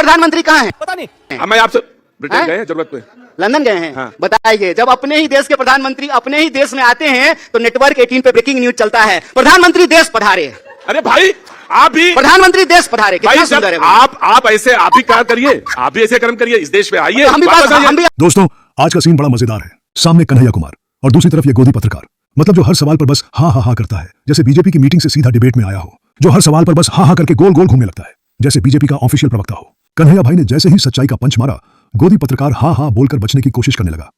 प्रधानमंत्री कहाँ हैं? पता नहीं। मैं आपसे ब्रिटेन गए हैं जरूरत पे, लंदन गए हैं। हाँ। बताइए, जब अपने ही देश के प्रधानमंत्री अपने ही देश में आते हैं तो नेटवर्क 18 पे ब्रेकिंग न्यूज चलता है, प्रधानमंत्री देश पधारे। अरे भाई आप भी प्रधानमंत्री देश पधारे, कितना सुंदर है। आप ऐसे आप भी कार्य करिए, आप भी ऐसे कर्म करिए, इस देश पे आइए। हम भी दोस्तों, आज का सीन बड़ा मजेदार है। सामने कन्हैया कुमार और दूसरी तरफ ये गोदी पत्रकार, मतलब जो हर सवाल पर बस हाँ हाँ हाँ करता है, जैसे बीजेपी की मीटिंग से सीधा डिबेट में आया हो, जो हर सवाल पर बस हाँ हाँ करके गोल गोल घूमने लगता है, जैसे बीजेपी का ऑफिशियल प्रवक्ता हो। कन्हैया भाई ने जैसे ही सच्चाई का पंच मारा, गोदी पत्रकार हाँ हाँ बोलकर बचने की कोशिश करने लगा।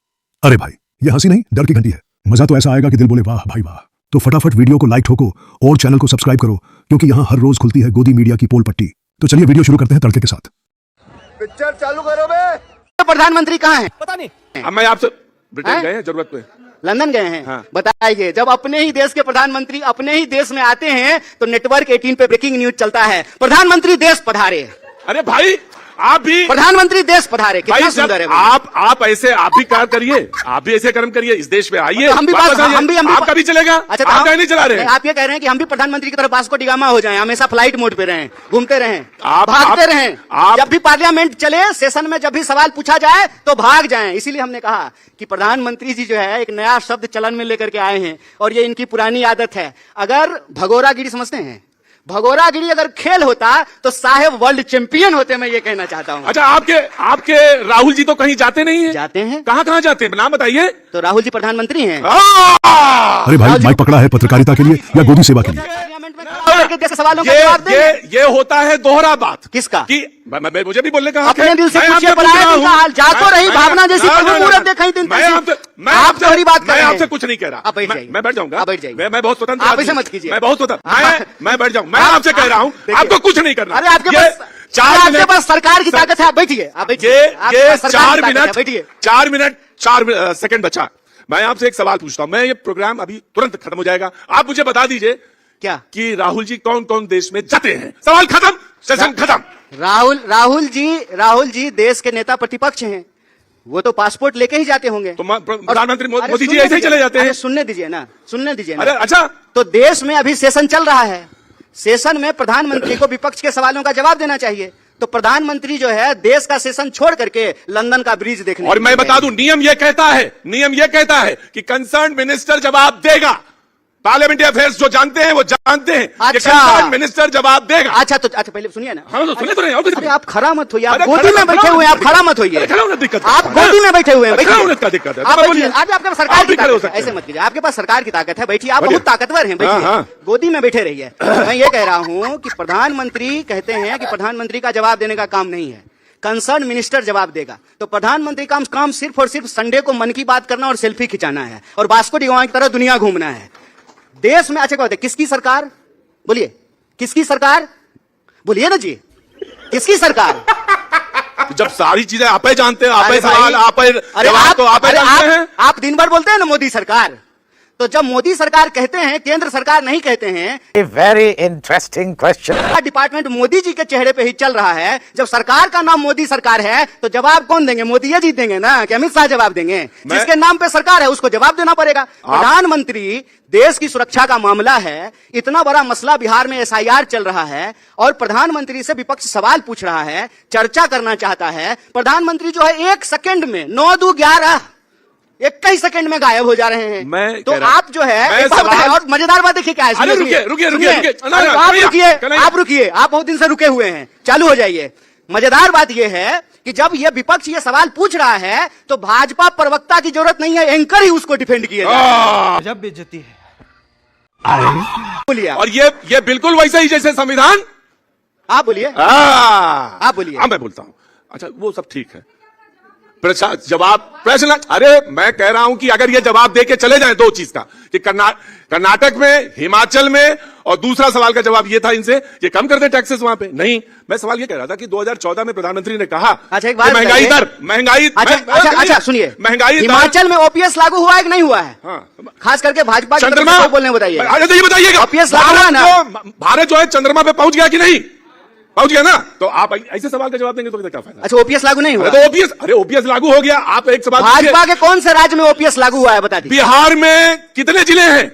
अरे भाई, ये हंसी नहीं, डर की घंटी है। मजा तो ऐसा आएगा कि दिल बोले वाह भाई वाह। तो फटाफट वीडियो को लाइक ठोको और चैनल को सब्सक्राइब करो, क्योंकि यहाँ हर रोज खुलती है गोदी मीडिया की पोल पट्टी। तो चलिए वीडियो शुरू करते हैं तड़के के साथ। पिक्चर चालू करो बे। प्रधानमंत्री कहाँ हैं? पता नहीं। मैं आपसे ब्रिटेन गए हैं जरूरत पे, लंदन गए हैं। हाँ। बताइए, जब अपने ही देश के प्रधानमंत्री अपने ही देश में आते हैं तो नेटवर्क 18 पे ब्रेकिंग न्यूज चलता है, प्रधानमंत्री देश पधारे। अरे भाई आप भी प्रधानमंत्री देश पधारे, कितना सुंदर है। आप ऐसे आप भी कार्य करिए, आप भी ऐसे कर्म करिए, इस देश पे आइए। हम भी आपका भी चलेगा। अच्छा, आप नहीं चला रहे। आप ये कह रहे हैं कि हम भी प्रधानमंत्री की तरह वास्को डी गामा हो जाएं, हमेशा फ्लाइट मोड पे रहें, घूमते रहें, भागते रहें। जब भी पार्लियामेंट चले, सेशन में जब भी सवाल पूछा जाए तो भाग जाएं। इसीलिए हमने कहा कि प्रधानमंत्री जी जो है एक नया शब्द चलन में लेकर के आए हैं और ये इनकी पुरानी आदत है। अगर भगोरागिरी समझते हैं, भगोरागिरी अगर खेल होता तो साहेब वर्ल्ड चैंपियन होते, मैं ये कहना चाहता हूँ। अच्छा, आपके राहुल जी तो कहीं जाते नहीं है? जाते हैं। कहाँ जाते हैं, नाम बताइए। तो राहुल जी प्रधानमंत्री हैं। अरे भाई, माइक पकड़ा है पत्रकारिता के लिए या गोदी सेवा के लिए? पार्लियामेंट में खड़ा होकर के जैसे सवालों का जवाब दें। ये होता है दोहरा बात। किसका? कि मुझे भी बोलने का हक अपने है। दिल से पूछिए, पराये दिल का हाल। जातो रही भावना जैसी मुहूर्त देखई दिन मैं आप थोड़ी बात कर रहे हैं। आपसे कुछ नहीं कह रहा। आप बैठ जाइए। मैं बैठ जाऊंगा। आप बैठ जाइए। मैं बहुत स्वतंत्र आप आदमी ऐसे हूं। मत कीजिए। मैं बहुत स्वतंत्र, मैं बैठ जाऊंगा। मैं आपसे कह रहा हूँ, आपको कुछ नहीं करना। अरे आपके पास सरकार की ताकत है, आप बैठिए। आप बैठिए। ये 4 मिनट 4 सेकंड बचा। मैं आपसे एक सवाल पूछता हूँ, मैं ये प्रोग्राम अभी तुरंत खत्म हो जाएगा, आप मुझे बता दीजिए क्या कि राहुल जी कौन कौन देश में जाते हैं? सवाल खत्म, सेशन खत्म। राहुल जी देश के नेता प्रतिपक्ष हैं, वो तो पासपोर्ट लेके ही जाते होंगे। तो प्रधानमंत्री मोदी जी ऐसे ही चले जाते हैं। सुनने दीजिए ना। अरे अच्छा, तो देश में अभी सेशन चल रहा है, सेशन में प्रधानमंत्री को विपक्ष के सवालों का जवाब देना चाहिए। तो प्रधानमंत्री जो है देश का सेशन छोड़ करके लंदन का ब्रिज देखने। और मैं बता दूं, नियम यह कहता है कि कंसर्न मिनिस्टर जवाब देगा। पार्लियामेंट्री अफेयर्स जो जानते हैं वो जानते हैं। अच्छा, कंसर्न मिनिस्टर जवाब देगा। अच्छा पहले सुनिए ना। हाँ, तो सुने तो नहीं। अरे आप खड़ा मत होइए, आप गोदी में बैठे हुए हैं, आप खड़ा मत होइए। दिक्कत आप गोदी में बैठे हुए हैं, क्या दिक्कत है? आप बैठिए। आपके पास सरकार की ताकत है, ऐसे मत कीजिए। आपके पास सरकार की ताकत है, बैठिए। आप बहुत ताकतवर हैं, बैठिए, गोदी में बैठे रहिए। मैं ये कह रहा हूँ कि प्रधानमंत्री कहते हैं कि प्रधानमंत्री का जवाब देने का काम नहीं है, कंसर्न मिनिस्टर जवाब देगा। तो प्रधानमंत्री का काम सिर्फ और सिर्फ संडे को मन की बात करना और सेल्फी खिंचाना है और वास्को डी गामा की तरह दुनिया घूमना है देश में। अच्छा, क्या होता है? किसकी सरकार? बोलिए, किसकी सरकार? बोलिए ना जी, किसकी सरकार? जब सारी चीजें आप ही जानते हैं, आप ही सवाल, आप ही जवाब, तो आप ही जानते हैं। आप दिन भर बोलते हैं ना मोदी सरकार, तो जब मोदी सरकार कहते हैं, केंद्र सरकार नहीं कहते हैं। Very interesting question. Department Modi ji के चेहरे पे ही चल रहा है। जब सरकार का नाम मोदी सरकार है तो जवाब कौन देंगे? मोदी जी देंगे ना, कि अमित शाह जवाब देंगे? जिसके नाम पे सरकार है उसको जवाब देना पड़ेगा। प्रधानमंत्री, देश की सुरक्षा का मामला है, इतना बड़ा मसला, बिहार में SIR चल रहा है और प्रधानमंत्री से विपक्ष सवाल पूछ रहा है, चर्चा करना चाहता है। प्रधानमंत्री जो है 1 सेकंड में 9-2-11 21 सेकंड में गायब हो जा रहे हैं। तो आप जो है और मजेदार बात देखिए क्या है। रुकिए, आप रुकिए, आप बहुत दिन से रुके हुए हैं, चालू हो जाइए। मजेदार बात यह है कि जब ये विपक्ष ये सवाल पूछ रहा है तो भाजपा प्रवक्ता की जरूरत नहीं है, एंकर ही उसको डिफेंड किए जब बेइज्जती है। बोलिए। और ये बिल्कुल वैसा ही जैसे संविधान। आप बोलिए, आप बोलिए। मैं बोलता हूं। अच्छा, वो सब ठीक है, प्रश्न। अरे मैं कह रहा हूं कि अगर ये जवाब दे के चले जाएं दो चीज का, कि कर्नाटक में, हिमाचल में, और दूसरा सवाल का जवाब ये था इनसे, ये कम कर दे टैक्सेस वहां पे। नहीं, मैं सवाल ये कह रहा था कि 2014 में प्रधानमंत्री ने कहा, अच्छा एक बात, महंगाई। अच्छा सुनिए, महंगाई, हिमाचल में OPS लागू हुआ है कि नहीं हुआ है? हाँ, खास करके भाजपा की तरफ से बोलने बताइए। ये बताइएगा, OPS लागू हुआ ना? भारत जो है चंद्रमा पे पहुंच गया कि नहीं? पहुंच गया ना? तो आप ऐसे सवाल का जवाब देंगे तो क्या फायदा? अच्छा, OPS लागू नहीं हुआ? तो OPS लागू हो गया। आप एक सवाल, भाजपा के कौन से राज्य में OPS लागू हुआ है बता दीजिए। बिहार में कितने जिले हैं?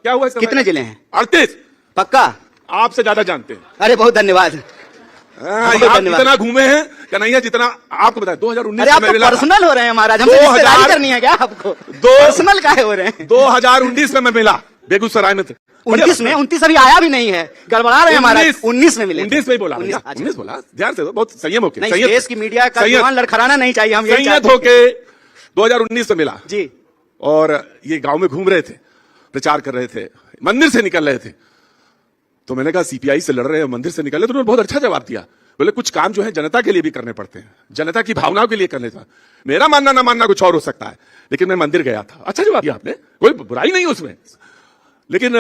क्या हुआ? कितने जिले हैं? 38। पक्का? आपसे ज्यादा जानते हैं। अरे बहुत धन्यवाद। आप इतना घूमे हैं कन्हैया जितना आपको बताया 2019 अरे में आप मैं मिला था। पर्सनल हो रहे हैं महाराज, हमसे 2000 रिश्तेदारी करनी है क्या आपको? पर्सनल काहे हो रहे हैं? 2019 में मैं मिला बेगूसराय में थे। 29 में 29 अभी आया भी नहीं है, गड़बड़ा रहे हैं महाराज। 19 में मिले, 19 में ही बोला, 19 19 बोला, ध्यान से बहुत संयम होके, नहीं, देश की मीडिया का जुबान लड़खड़ाना नहीं चाहिए, हम यही संयत चाहते हैं। होके 2019 में मिला जी, और ये गांव में घूम रहे थे, प्रचार कर रहे थे, मंदिर से निकल रहे थे, तो मैंने कहा सीपीआई से लड़ रहे हैं, मंदिर से निकल रहे, तो उन्होंने बहुत अच्छा जवाब दिया। बोले कुछ काम जो है जनता के लिए भी करने पड़ते हैं, जनता की भावनाओं के लिए करने था। मेरा मानना ना मानना कुछ और हो सकता है, लेकिन मैं मंदिर गया था। अच्छा जवाब दिया आपने, कोई बुराई नहीं है उसमें। लेकिन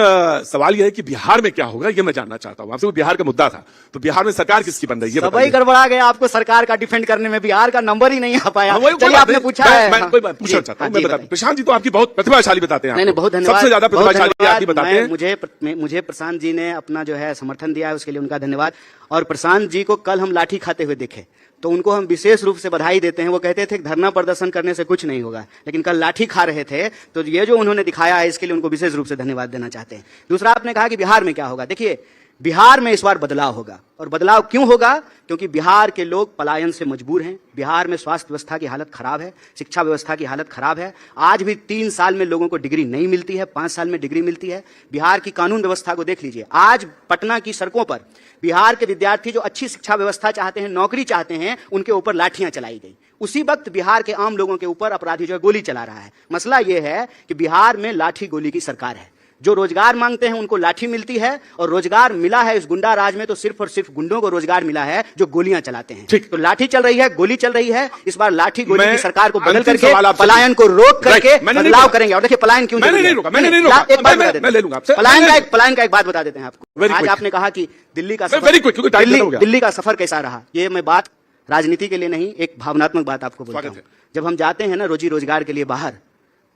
सवाल यह है कि बिहार में क्या होगा, ये मैं जानना चाहता हूं आपसे। वो बिहार का मुद्दा था, तो बिहार में सरकार किसकी बन रही है? सबई गड़बड़ा गया आपको सरकार का डिफेंड करने में, बिहार का नंबर ही नहीं आ पाया। चलिए आपने पूछा है, मैं कोई बात पूछना चाहता हूं, मैं बता, प्रशांत जी तो आपकी बहुत प्रतिभाशाली बताते हैं। नहीं, बहुत धन्यवाद, सबसे ज्यादा प्रतिभाशाली आप ही बताते हैं। मुझे प्रशांत जी ने अपना जो है समर्थन दिया है, उसके लिए उनका धन्यवाद। और प्रशांत जी को कल हम लाठी खाते हुए देखे, तो उनको हम विशेष रूप से बधाई देते हैं। वो कहते थे कि धरना प्रदर्शन करने से कुछ नहीं होगा, लेकिन कल लाठी खा रहे थे, तो ये जो उन्होंने दिखाया है इसके लिए उनको विशेष रूप से धन्यवाद देना चाहते हैं। दूसरा, आपने कहा कि बिहार में क्या होगा। देखिए, बिहार में इस बार बदलाव होगा, और बदलाव क्यों होगा? क्योंकि बिहार के लोग पलायन से मजबूर हैं। बिहार में स्वास्थ्य व्यवस्था की हालत खराब है, शिक्षा व्यवस्था की हालत खराब है। आज भी 3 साल में लोगों को डिग्री नहीं मिलती है, 5 साल में डिग्री मिलती है। बिहार की कानून व्यवस्था को देख लीजिए, आज पटना की सड़कों पर बिहार के विद्यार्थी जो अच्छी शिक्षा व्यवस्था चाहते हैं, नौकरी चाहते हैं, उनके ऊपर लाठियां चलाई गई। उसी वक्त बिहार के आम लोगों के ऊपर अपराधी जो है गोली चला रहा है। मसला यह है कि बिहार में लाठी गोली की सरकार है। जो रोजगार मांगते हैं उनको लाठी मिलती है, और रोजगार मिला है इस गुंडा राज में तो सिर्फ और सिर्फ गुंडों को रोजगार मिला है जो गोलियां चलाते हैं। ठीक। तो लाठी चल रही है, गोली चल रही है। इस बार लाठी गोली की सरकार को बदल अंतिम करके सवाल आपसे पलायन को रोक करके मैंने नहीं बदलाव रोका। करेंगे। और देखिए पलायन क्यों मैंने जरूरी नहीं है। रोका, मैंने नहीं रोका। एक बात बता देते मैं ले लूंगा आपसे। हैं, पलायन का एक बात बता देते हैं आपको। Very आज quick। आपने कहा कि दिल्ली का Very quick, क्योंकि time खत्म हो गया। दिल्ली का सफर कैसा रहा। ये मैं बात राजनीति के लिए नहीं, एक भावनात्मक बात आपको बोलता स्वागत हूं। है। जब हम जाते हैं ना रोजी रोजगार के लिए बाहर,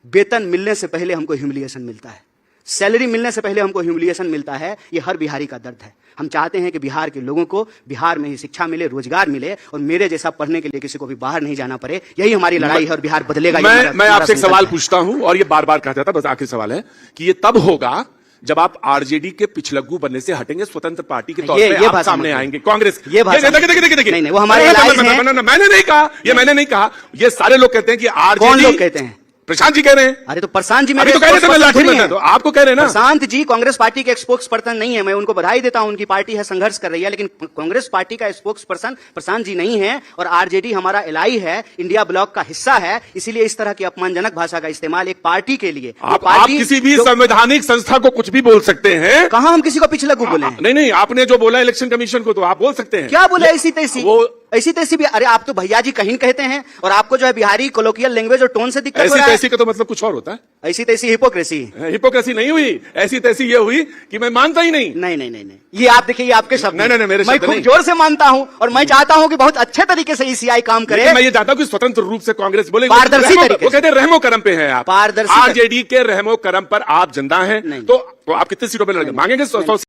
वेतन मिलने से पहले हमको ह्यूमिलिएशन मिलता है, सैलरी मिलने से पहले हमको ह्यूमिलिएशन मिलता है। ये हर बिहारी का दर्द है। हम चाहते हैं कि बिहार के लोगों को बिहार में ही शिक्षा मिले, रोजगार मिले, और मेरे जैसा पढ़ने के लिए किसी को भी बाहर नहीं जाना पड़े। यही हमारी लड़ाई है, और बिहार बदलेगा। मैं आपसे एक सवाल पूछता हूं, और ये बार बार कहा जाता है, बस आखिरी सवाल है कि ये तब होगा जब आप आरजेडी के पिछलग्गू बनने से हटेंगे, स्वतंत्र पार्टी के तौर पे आप सामने आएंगे। कांग्रेस देखिए, नहीं, वो हमारे मैंने नहीं कहा, ये मैंने नहीं कहा, ये सारे लोग कहते हैं कि आरजेडी। कौन लोग कहते हैं? प्रशांत जी कह रहे हैं। अरे तो प्रशांत जी अभी तो कह रहे थे मैं लाठी बंदा, तो आपको कह रहे हैं ना। प्रशांत जी कांग्रेस पार्टी के स्पोक्स पर्सन नहीं है। मैं उनको बधाई देता हूं, उनकी पार्टी है, संघर्ष कर रही है, लेकिन कांग्रेस पार्टी का स्पोक्स पर्सन प्रशांत जी नहीं है। और आरजेडी हमारा एलआई है, इंडिया ब्लॉक का हिस्सा है। इसीलिए इस तरह की अपमानजनक भाषा का इस्तेमाल एक पार्टी के लिए, आप किसी भी संवैधानिक संस्था को कुछ भी बोल सकते हैं। कहां हम किसी को पिछलग्गू बोले हैं? नहीं, आपने जो बोला इलेक्शन कमीशन को, तो आप बोल सकते हैं। क्या बोले? ऐसी तैसी भी। अरे आप तो भैया जी कहीं कहते हैं, और आपको जो है बिहारी कोलोकियल लैंग्वेज और टोन से दिक्कत हो रहा है। ऐसी तैसी का तो मतलब कुछ और होता है। ऐसी तैसी हिपोक्रेसी। हिपोक्रेसी नहीं हुई, ऐसी तैसी ये हुई कि मैं मानता ही नहीं। नहीं, ये आप देखिए, ये आपके शब्द। नहीं, मेरे मैं शब्द खूब नहीं। जोर से मानता हूं, और मैं चाहता हूं कि बहुत अच्छे तरीके से ईसीआई काम करे। मैं ये चाहता हूं कि स्वतंत्र रूप से कांग्रेस बोले, पारदर्शी तरीके। वो कहते हैं रहमो करम पे हैं आप। पारदर्शी आरजेडी के रहमो करम पर आप जिंदा हैं, तो आप कितने सीटों पे लड़ेंगे? मांगेंगे 100